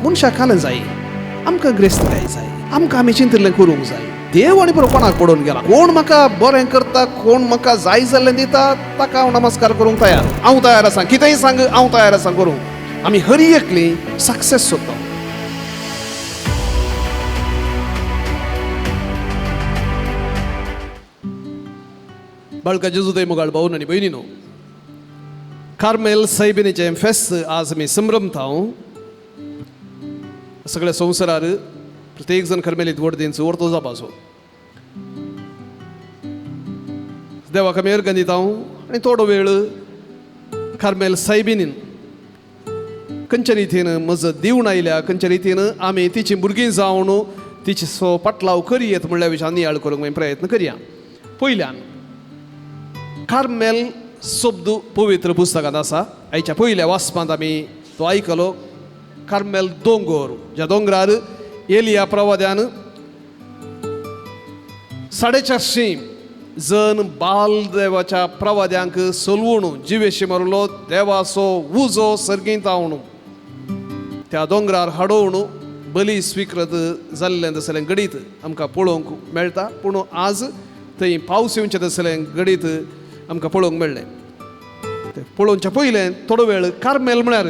मनशां खालें जाय, आमकां ग्रेस्त काय जाय, आमकां आमी चिंतिल्लें करूंक जाय. देव आनी बरो कोणाक पडून गेला. कोण म्हाका बरें करता, कोण म्हाका जाय जाल्लें दिता, ताका हांव नमस्कार करूंक तयार. हांव तयार आसां, कितेंय सांग, हांव तयार आसां करूंक. आमी हर एकली सक्सेस सोदता. बाळका जेजुदय मोगाळ भाऊन आनी भयणीनो, कार्मेल सायबिणीचें फेस्त आज आमी संभ्रमता. सगळ्या संवसारार प्रत्येक जण कार्मेलीत वडदींचो वर्तो जावपाचो. देवाक आमी अर्घ दिता आनी थोडो वेळ कार्मेल सायबिणीन खंयच्या रितीन मजत दिवन आयल्या, खंयच्या रितीन आमी तिची भुरगीं जावन तिचो पाटलाव करयेत म्हणल्या विशयान नियाळ करूंक आमी प्रयत्न करया. पयल्यान कार्मेल शब्द पवित्र पुस्तकांत आसा. आयच्या पयल्या वाचपांत आमी तो आयकलो. कार्मेल दोंगर, ज्या दोंगरार एलिया प्रवाद्यान 450 जण बाल देवाच्या प्रवाद्यांक सलवून जिवेशी मारलो. देवाचो उजो सर्गींत हाडून त्या दोंगरार हाडोवन बली स्वीकृत जाल्लें तसलें घडीत आमकां पळोवंक मेळटा. पूण आज थंय पावस येवचें तसलें घडीत आमकां पळोवंक मेळ्ळें. पळोवच्या पयलें थोडो वेळ कार्मेल म्हळ्यार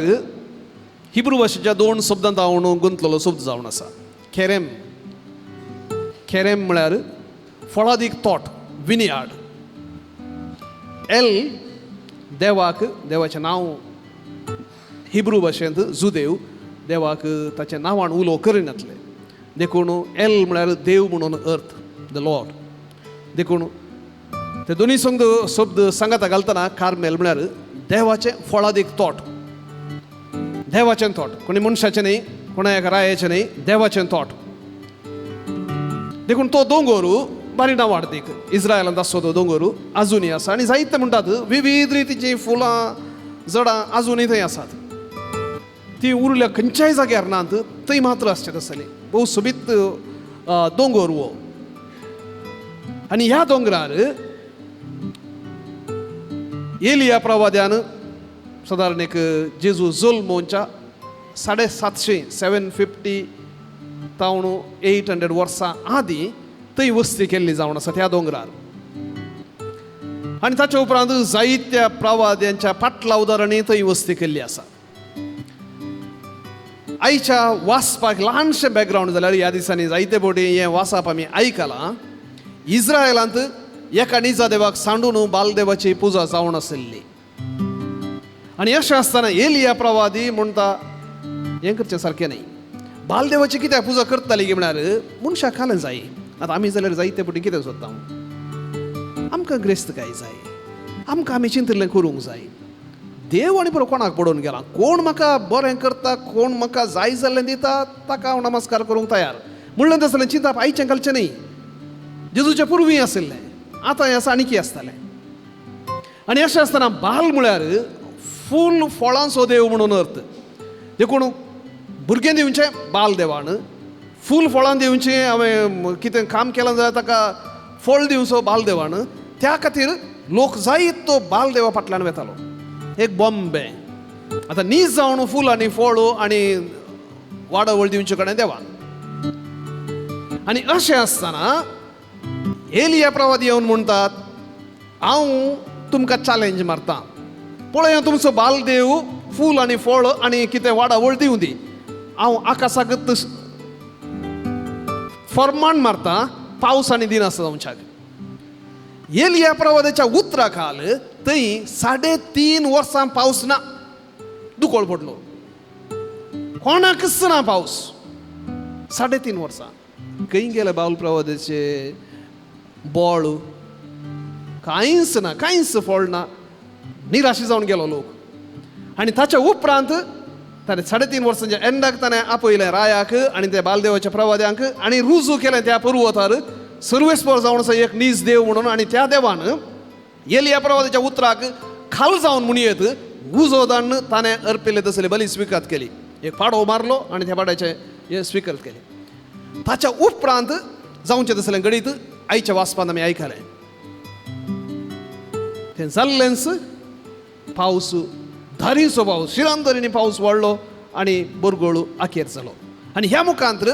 हिब्रू भाशेच्या 2 शब्दांत हांव गुंतलेलो शब्द जावन आसा. केरेम. केरेम म्हळ्यार फळादीक तोट, विनियार्ड. एल देवाक, देवाचें नांव हिब्रू भाशेंत जुदेव देवाक ताच्या नांवान उलो करिनातले. देखून एल म्हळ्यार देव म्हणून अर्थ, द लॉर्ड. देखून ते दोनी शब्द सांगाता घालतना कार्मेल म्हळ्यार देवाचें फळादीक तोट, देवाचें तोट. कोणी मनशाचें न्ही, कोणा एका रायाचें न्ही, देवाचें तोट. देखून तो दोंगर बारिना वाडदीक इस्रायलांत आसलो तो दोंगर आजुनी आसा. आनी जायते म्हणटात विविध रितीचीं फुलां झाडां आजुनी थंय आसात. ती उरल्या खंयच्याय जाग्यार नात, थंय मात्र आसचें तसलीं. भोव सोबीत दोंगर वो. आनी ह्या दोंगरार एलिया प्रवाद्यान सादारण एक जेजू जल्मोवच्या 750 तावन 800 वर्सां आदीं थंय वस्ती केल्ली जावन आसा त्या दोंगरार. आनी ताच्या उपरांत जायत्या प्रवाद्यांच्या पाटलावदारांनी थंय वस्ती केल्ली आसा. आयच्या वाचपाक ल्हानशें बॅकग्रावंड जाल्यार ह्या दिसांनी जायते फावटी हें वाचप आमी आयकलां. इस्रायलांत एका निजा देवाक सांडून बालदेवाची पुजा जावन आसली. आनी अशें आसतना एलिया प्रवादी म्हणटा हें करचें सारकें न्ही. बालदेवाची कित्याक पुजा करताली गे म्हळ्यार मनशां खालें जाय. आतां आमी जाल्यार जायते फावटी कितें सोदता, आमकां ग्रेस्त काय जाय, आमकां आमी चिंतिल्लें करूंक जाय. देव आनी बरो कोणाक पडून गेला. कोण म्हाका बरें करता, कोण म्हाका जाय जाल्लें दिता, ताका हांव नमस्कार करूंक तयार. म्हणलें तसलें चिंतप आयचें घालचें न्ही. जेजूच्या पुर्वी आशिल्लें, आतां हें आनीक आसतालें. आनी अशें आसतना बाल म्हळ्यार फूल फळांचो देव म्हणून अर्थ. देखून भुरगें दिवचें बाल देवान, फूल फळां दिवचीं, हांवें कितें काम केलां जाल्यार ताका फळ दिवचो बाल देवान. त्या खातीर लोक जायत तो बाल देवा फाटल्यान वेतालो. एक बॉम्बे आतां नीज जावन फूल आनी फळ आनी वाडवळ दिवचे कडेन देवान. आनी अशें आसतना एलिया प्रवादी येवन म्हणटात हांव तुमकां चॅलेंज मारतां. पळय तुमचो बालदेव फूल आनी फळ आनी कितें वाडावळ दिवं दी. हांव आकाशाक फर्माण मारतां, पावस आनी दिनासा जावच्याक. एलिया प्रवादाच्या उतरा खाल थंय 3.5 वर्सां पावस ना. दुकोळ पडलो, कोणाकच ना पावस. 3.5 वर्सां खंय गेले बाल प्रवादाचे बोळ. कांयच ना, कांयच फळ ना. निराशी जावन गेलो लोक. आनी ताच्या उपरांत ताणें 3.5 वर्सांच्या एंडाक ताणें आपयलें रायाक आनी त्या बालदेवाच्या प्रवाद्यांक आनी रुजू केलें त्या पर्वतार सर्वेस्पर जावन आसा एक नीज देव म्हणून. आनी त्या देवान एलिया प्रवादाच्या उतराक खाल जावन म्हणयत उजो दान ताणें अर्पिल्ले तसले बली स्विकार केली. एक पाडो मारलो आनी त्या पाड्याचे हे स्विकार केले. ताच्या उपरांत जावचें तसलें घडीत आयच्या वाचपांत आमी आयकलें. तें जाल्लेंच पावस, धारीचो पावस, शिरांतरीनी पावस वाडलो आनी बोरगोळू आखेर जालो. आनी ह्या मुखांतर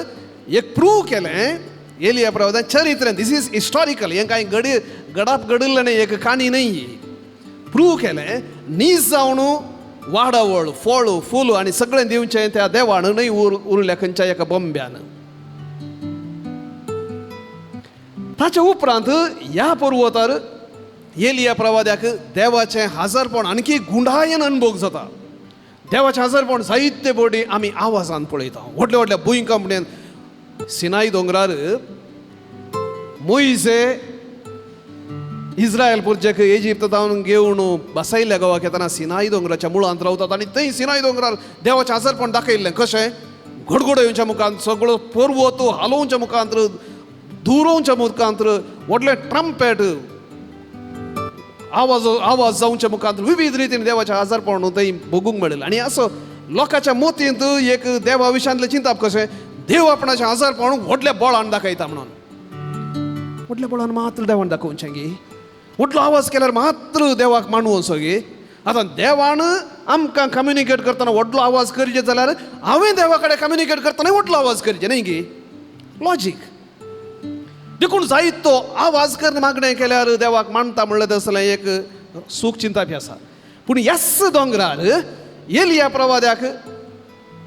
एक प्रूव केलें एलिया प्रवादान चरित्र. दिस इज हिस्टॉरिकल. हें कांय गडाप घडिल्लें न्ही, एक काणी न्ही. प्रूव केलें नीज जावन वाडवळ फळ फूल आनी सगळें दिवचें त्या देवान न्हय उरल्या खंयच्या एका बंब्यान. ताच्या उपरांत ह्या पर्वतार एलिया प्रवाद्याक देवाचें हाजरपण आणखी गुंडायेन अनुभव जाता. देवाचें हाजरपण जायते फावटी आमी आवाजान पळयता. व्हडल्या व्हडल्या भुंयकांपण्यान सिनाई दोंगरार मोइजे इस्रायल पुरजेक इजिप्तांत घेवन बसयल्ल्या गांवाक येतना सिनाई दोंगराच्या मुळांत रावतात आनी थंय सिनाई दोंगरार देवाचें हाजरपण दाखयल्लें. कशें घडघडोवच्या मुखांत सगळो पर्वत हालोवच्या मुखांत दुरोवच्या मुखांत व्हडलें ट्रम्पेट आवाज जावच्या मुखांत विविध रितीन देवाचें हाजरपण थंय भोगूंक मेळिल्लें. आनी असो लोकांच्या मोतींत एक देवा विशयांतलें चिंतप कशें देव आपणाचें हाजरपण व्हडल्या बळान दाखयता म्हणून. व्हडल्या बळान मात्र देवान दाखोवचें गे. व्हडलो आवाज केल्यार मात्र देवाक मानवो सगळे. आतां देवान आमकां कम्युनिकेट करतना व्हडलो आवाज करचे जाल्यार हांवें देवा कडेन कम्युनिकेट करतना व्हडलो आवाज करचे न्ही गे. लॉजीक. देखून जायतो आवाज कर मागणें केल्यार देवाक मानता म्हणलें तसलें एक सूख चिंता बी आसा. पूण ह्याच दोंगरार एलिया प्रवाद्याक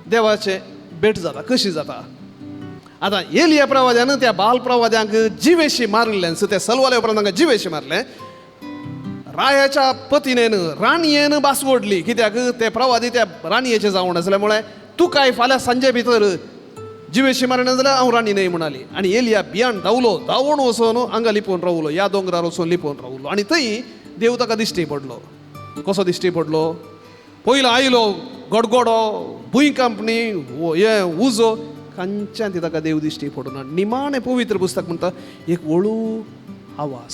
देवाचें भेट जाता. कशी जाता? आतां एलिया प्रवाद्यान त्या बाल प्रवाद्यांक जिवेशी मारलें. ते सलवाले उपरांत तांकां जिवेशी मारलें. रायाच्या पतीनेन राणयेन बास ओडली. कित्याक ते प्रवादी त्या राणयेचे जावण आसले मुळे तूं काय फाल्यां सांजे भितर जिवेशी मारना जाल्यार हांव राणी न्हय म्हणली. आनी एलिया भियान धांवून वचून हांगा लिपोवन रावलो. ह्या दोंगरार वचून लिपोवन रावलो. आनी थंय देव ताका दिश्टी पडलो. कसो दिश्टी पडलो? पयलो आयलो गडगडो भुंयकांपणी हें उजो खंयच्यान ताका देव दिश्टी पडना. निमाणें पवित्र पुस्तक म्हणटा एक वळू आवाज.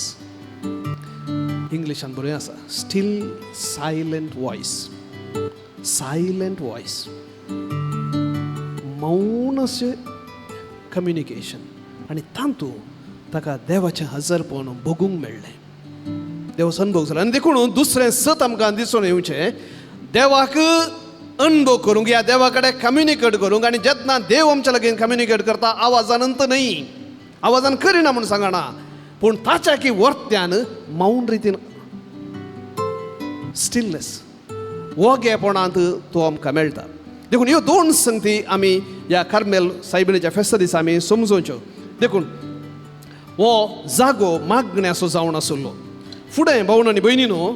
इंग्लिशान बरें आसा steel silent voice. Silent voice. मौन अशें कम्युनिकेशन. आनी तातूंत ताका देवाचें हजरपण भोगूंक मेळ्ळें. देवाचो अनुभव जालो. आनी देखून दुसरें सत आमकां दिसून येवचें देवाक अनुभव करूंक या देवा कडेन कम्युनिकेट करूंक. आनी जेन्ना देव आमच्या लागीं कम्युनिकेट करता आवाजानंत न्हय, आवाजान करिना म्हूण सांगना, पूण ताच्या की वर्त्यान मौन रितीन स्टिलनेस वोगेपणांत तो आमकां मेळटा. देखून ह्यो दोन संगती आमी ह्या कार्मेल सायबिणीच्या फेस्ता दिसा आमी समजोवच्यो. देखून हो जागो मागण्याचो जावन आसलो. फुडें भावन आनी भयणीनो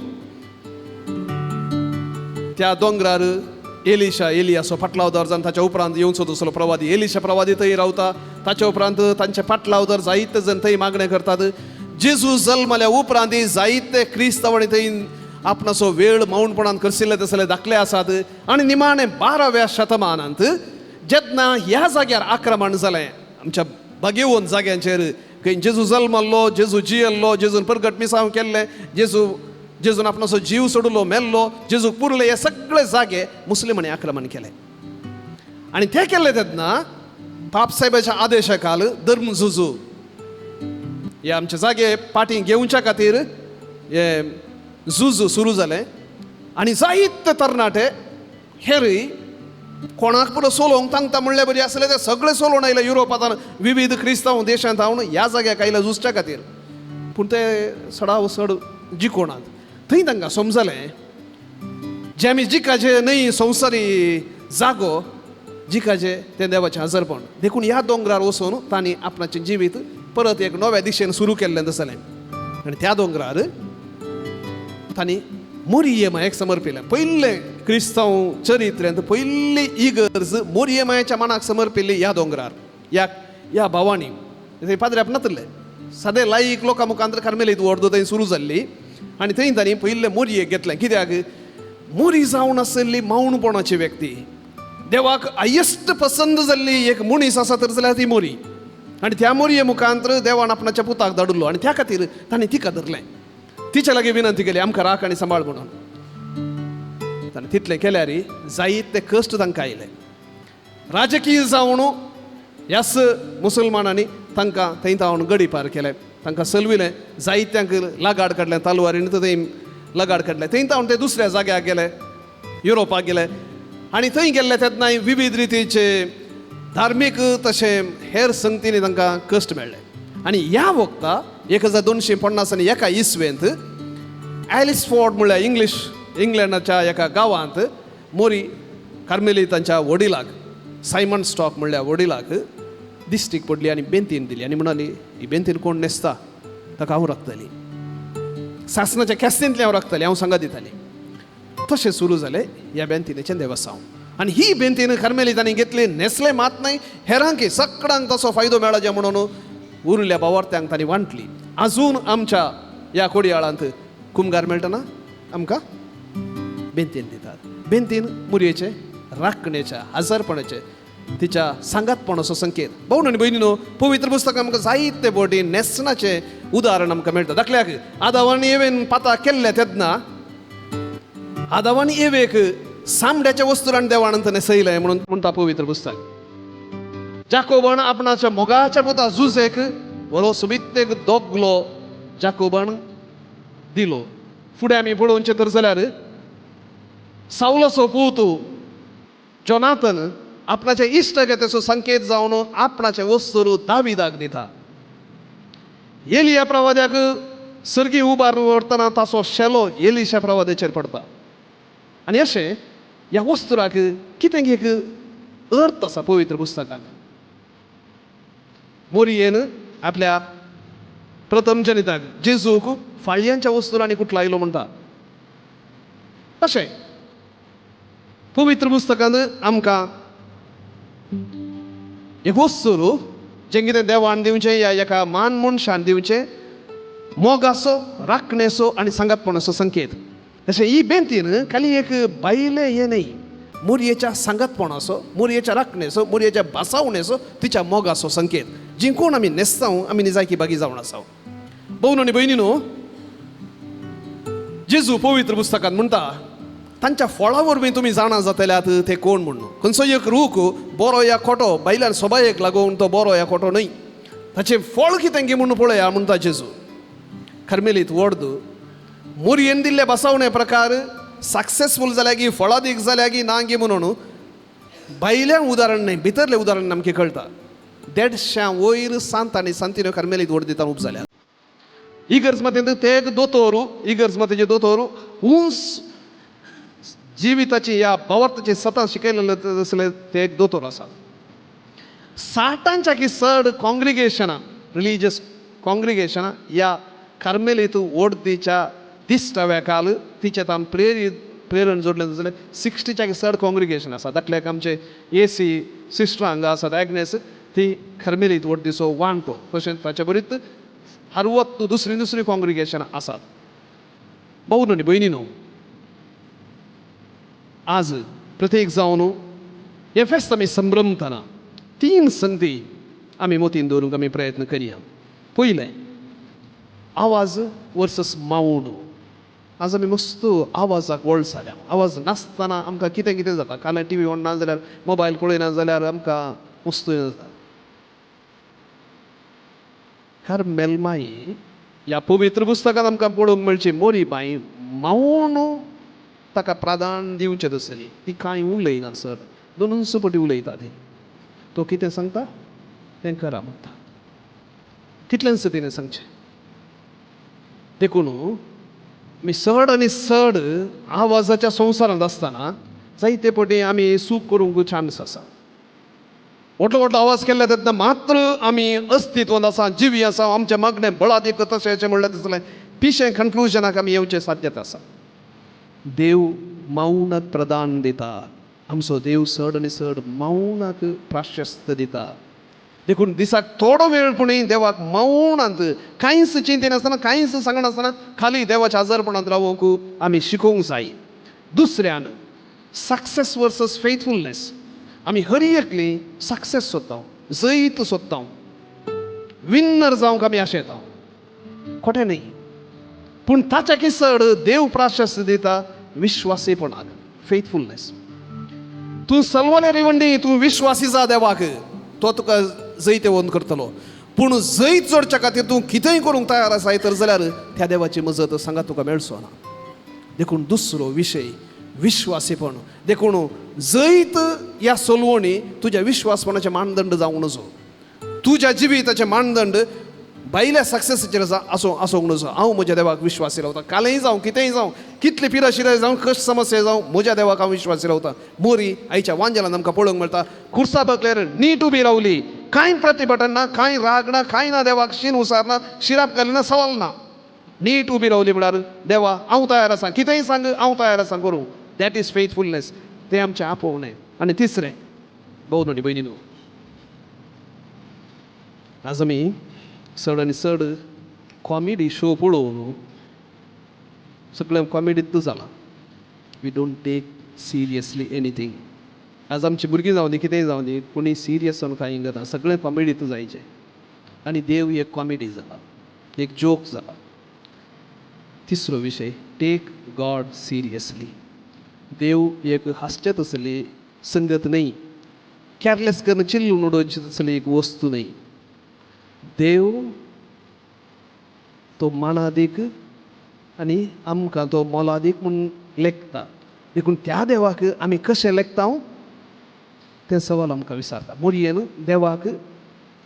त्या दोंगरार एलियाचो फाटलावदार जावन ताच्या उपरांत येवचो तसलो प्रवादी एलिशा प्रवादी थंय रावता. ताच्या उपरांत तांचे फाटलावदार जायते जण थंय मागणें करतात. जेजू जल्मल्या उपरांत जायते क्रिस्तांवांनी थंय आपणाचो वेळ मौनपणान करशिल्ले तसले दाखले आसात. आनी निमाणें 12व्या शतमानांत जेन्ना ह्या जाग्यार आक्रमण जालें आमच्या बागेवन जाग्यांचेर खंय जेजू जल्मल्लो, जेजू जियेल्लो, जेजून परगट मिसांव केल्लें, जेजून आपणाचो जीव सोडलो, मेल्लो, जेजूक पुरले, हे सगळे जागे मुस्लिमांनी आक्रमण केले. आनी ते केल्ले तेन्ना पाप साहेबाच्या आदेशा खाल धर्म झुजू हे आमचे जागे पाटी घेवच्या खातीर हे झुजू सुरू जालें. आनी जायते तरणाटे हेरूय कोणाक पुरो सोलोवंक तांकां म्हणलें बरी आसलें ते सगळे सोलोवन आयले. युरोपांत विविध क्रिस्तांव देशांत हांव ह्या जाग्याक आयल्या झुजच्या खातीर. पूण ते सडाव सड जिखोनात. थंय तांकां समजलें जे आमी जिकाचे न्हय संवसारी जागो जिकाचे तें देवाचें हजरपण. देखून ह्या दोंगरार वचून तांणी आपणाचें जिवीत परत एक नव्या दिशेन सुरू केल्लें जालें. आनी त्या दोंगरार तांणी मोरियेमायेक समर्पिलें. पयलें क्रिस्तांव चरित्र्यांत पयली इगर्ज मोरियेमायेच्या मनाक समर्पिल्ली ह्या दोंगरार ह्या भावांनी. थंय पाद्र्याप नातले सादे लायक लोकां मुखांतर कार्मेलीत वर्द थंय सुरू जाल्ली. आनी थंय तांणी पयलें मोरयेक घेतलें. कित्याक मोरी जावन आसली मौनपणाची व्यक्ती. देवाक हायेस्ट पसंद जाल्ली एक मनीस आसा तर जाल्यार ती मोरी. आनी त्या मोरये मुखांतर देवान आपणाच्या पुताक धाडिल्लो. आनी त्या खातीर ताणें तिका धरलें. तिच्या लागीं विनंती केली आमकां राख आनी सांबाळ म्हणून. ताणें तितलें केल्यार जायते कश्ट तांकां आयले. राजकीय जावन ह्याच मुसलमानांनी तांकां थंय तावन गडी पार केलें. तांकां चलविलें. जायत्यांक लगाड काडलें. तालवारीन थंय लगाड काडलें. थंय तावन ते दुसऱ्या जाग्याक गेले, युरोपाक गेले. आनी थंय गेल्ले तेन्ना विविध रितीचे धार्मीक तशे हेर संगतींनी तांकां कश्ट मेळ्ळे. आनी ह्या वक्ता 1251 इसवेंत ॲलिसफोर्ड म्हळ्यार इंग्लंडाच्या एका गांवांत मोरी कार्मेलीतांच्या वडिलाक सायमन स्टॉक म्हणल्यार वडिलाक दिश्टीक पडली आनी बेंतीन दिली आनी म्हणाली ही बेंतीन कोण न्हेसता ताका हांव राखतली, सासणाच्या कॅस्तींतली हांव राखतली, हांव सांगा दिताली. तशें सुरू जालें ह्या बेंतिनेचें देवस्थान. आनी ही बेंतीन कार्मेलीतांनी घेतली, न्हेसले मात न्हय, हेरांकय सगळ्यांक तसो फायदो मेळचे म्हणून उरिल्ल्या बावार्थ्यांक तांणी वांटली. आजून आमच्या ह्या कोडयाळांत कुमगार मेळटना आमकां बेंतीन दितात. बेंतीन मुरयेचे राखणेच्या हजरपणाचे तिच्या सांगातपणाचो संकेत. भाऊ आनी भयणीनो, पवित्र पुस्तक आमकां जायते फावटी न्हेसणाचे उदाहरण आमकां मेळटा. दाखल्याक आदावान एवेन पाता केल्ले तेन्ना आदावान एवेक सामड्याच्या वस्तुरान देवाणंत न्हेसयलें म्हणून म्हणटा पवित्र पुस्तक. जाकोबान आपणाच्या मोगाच्या पुता जुजेक बरो सुबित्तेक दोगलो जाकोबान दिलो. फुडें आमी पळोवचें तर जाल्यार सावलाचो पूत जोनाथन आपणाचे इश्टगतेचो संकेत जावन आपणाचे वस्तूर दाविदाक दिता. एलिया प्रवाद्याक सर्गी उबारून व्हरतना ताचो शेलो एलिशा प्रवाद्याचेर पडटा. आनी अशें ह्या वस्तुराक कितें एक अर्थ आसा पवित्र पुस्तकान. मोरयेन आपल्या प्रथम जनिताक जेजूक फाळयांच्या वस्तुरांनी कुटलायलो म्हणटा. अशें पवित्र पुस्तकान आमकां एक वस्तूर जें कितें देवान दिवचें या एका मान मनशान दिवचें मोगाचो राखणेचो आनी सांगातपणाचो संकेत. तशें ही बेंतीन खाली एक बायले हें न्हय, मोरयेच्या सांगातपणाचो, मोरयेच्या राखणेचो, मोरयेच्या भासावणेचो, तिच्या मोगाचो संकेत. जी कोण आमी न्हेसतां आमी निजायकी बागी जावन आसा. भाऊ आनी भयणीनो, जेजू पवित्र पुस्तकान म्हणटा तांच्या फळा वरवीं तुमी जाणा जातल्यात ते कोण म्हणून. खंयचो एक रूख बरो या खोटो बायलार सोबायेक लागून तो बरो या खोटो न्हय, ताचें फळ कितें गे म्हणून पळया म्हणटा जेजू. कार्मेलीत व्हड मोरयेन दिल्ले बसवणे प्रकार सक्सेसफूल जाल्या की फळां दीक जाल्या की ना गे म्हणून भायल्या उदाहरण न्हय, भितरलें उदाहरण आमकां कळटा. देडश्या वयर सांत आनी सांतिन्यो कार्मेलीत व्हड दिता उप जाल्यात. इगर्ज मातेंत ते एक दोतोर, इगर्ज मातेचे दोतोर उंच जिविताची ह्या भावार्थाची सता शिकयलेले तसले ते एक दोतोर आसा. 60च्या की चड कॉंग्रिगेशनां, रिलिजियस कॉंग्रिगेशनां ह्या कार्मेलीत वोडतीच्या दिश्टाव्या काल तिचेतान प्रेरण जोडलें जाल्यार 60च्या की चड कॉंग्रिगेशन आसा. दाखल्याक आमचे एसी सिस्टर हांगा आसात एग्नेस, ती कार्मेलीत वोडतीचो वांटो. तशेंच ताचे बरीत 60 दुसरी कॉंग्रिगेशनां आसात. भाऊ आनी भयणीनो, आज प्रत्येक जावन हे फेस्त आमी संभ्रमतना 3 संगती आमी मोतीन दवरूंक आमी प्रयत्न करया. पयलें आवाज वर्सस मावून. आज आमी मस्त आवाजाक वळ जाल्या. आवाज नासतना आमकां कितें कितें जाता. काल टीव्ही ऑन ना जाल्यार मोबायल पळयना जाल्यार आमकां मस्त जाता. कार्मेलमाई ह्या पवित्र पुस्तकांत आमकां पळोवंक मेळची मोरी बाई मावून ताका प्राधान्य दिवचें आसली. ती कांय उलयना सर, 2 पटी उलयता ती. तो कितें सांगता तें करा म्हणटा. कितल्याच तिणें सांगचें. देखून आमी चड आनी चड आवाजाच्या संवसारांत आसतना जायते फावटी आमी सूख करूंक चान्स आसा. व्हडलो व्हडलो आवाज केल्ले तेन्ना मात्र आमी अस्तित्वांत आसा, जिवी आसा, आमचें मागणें बळाद एक तशें म्हणलें दिसलें पिशें कन्क्लुजनाक आमी येवचें साध्यता आसा. देव मौनाक प्रदान दिता. आमचो देव चड आनी चड मौनाक प्राशस्त दिता. देखून दिसाक थोडो वेळ पुणूय देवाक मौनांत कांयच चिंतेनासतना कांयच सांगनासतना खाली देवाच्या हजरपणांत रावूंक आमी शिकोवंक जाय. दुसऱ्यान सक्सेस वर्सस फेथफुलनेस. आमी हर एकली सक्सेस सोदता, जैत सोदता, विन्नर जावंक आमी आशेता. खोटें न्ही, पूण ताच्या चड देव प्राशस्त दिता विश्वासीपणाक, फेथफुलनेस. तूं सलवले रेवंडी, तूं विश्वासी जा देवाक, तो तुका जैत येवन करतलो. पूण जैत जोडच्या खातीर तूं कितेंय करूंक तयार आसाय तर जाल्यार त्या देवाची मजत सांगा तुका मेळचो ना. देखून दुसरो विशय विश्वासीपण देखून जैत ह्या सोलवणी तुझ्या विश्वासपणाचे मानदंड जावंक नजो, तुझ्या जिविताचे मानदंड बायल्या सक्सेसीचेर आसूंक नजो. हांव म्हज्या देवाक विश्वासी रावता. कालय जावं कितेंय जावं, कितले पिराशिराय जावं, कश समस्या जावं, म्हज्या देवाक हांव विश्वासी रावता. मोरी आयच्या वांजेलान आमकां पळोवंक मेळटा. खुर्सा बकल्यार नीट उबी रावली, कांय प्रतिभटन ना, कांय राग ना, कांय ना, देवाक शीन उसार ना, शिराप घाली ना, सवाल ना, नीट उबी रावली म्हळ्यार देवा हांव तयार आसां, कितेंय सांग हांव तयार आसां करूं. That is faithfulness. तें आमचें आपोवणें. आनी तिसरें, भोव न्हू भयणी न्हू, आज आमी चड आनी चड कॉमेडी शो पळोवन सगळें कॉमेडींतूच जालां. We don't take seriously anything. आज आमची भुरगीं जावं दी, कितेंय जावं दी, कोणी सिरियस जावन कांय करना, सगळें कॉमेडींतूच जायचें. आनी देव एक कॉमेडी जाला, एक जोक जाला. तिसरो विशय, टेक गॉड सिरियसली. देव एक हास्यात असली संगत नाही, कॅरलेस करून चिल्लून उडोवची असली एक वस्तू नाही. देव तो मानादीक आनी आमकां तो मोलादीक म्हणून लेखता. देखून त्या देवाक आमी कशें लेखता तें सवाल आमकां विचारता. मोरयेन देवाक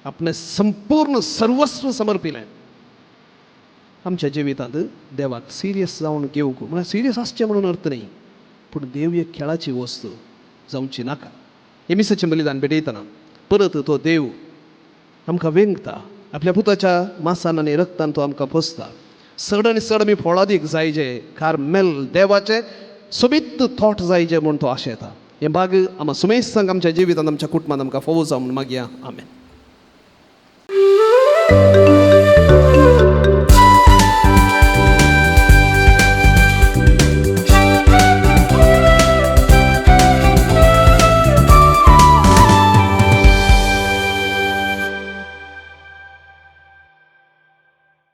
आपणें संपूर्ण सर्वस्व समर्पिलें. आमच्या जिवितांत देवाक सिरियस जावन घेवंक, म्हळ्यार सिरियस आसचें म्हणून अर्थ न्ही, पूण देव एक खेळाची वस्तू जावची नाका. हे मिसाचें बलिदान पेटयतना परत तो देव आमकां वेंगता. आपल्या पुताच्या मांसान आनी रक्तान तो आमकां पोसता. चड आनी चड आमी फळादीक जायचे, कार्मेल देवाचे सोबीत थॉट जायचे म्हूण तो आशेता. हे भाग आमी सुमेज संग आमच्या जिवितांत आमच्या कुटुंबांत आमकां फोव जावन मागया. आमेन.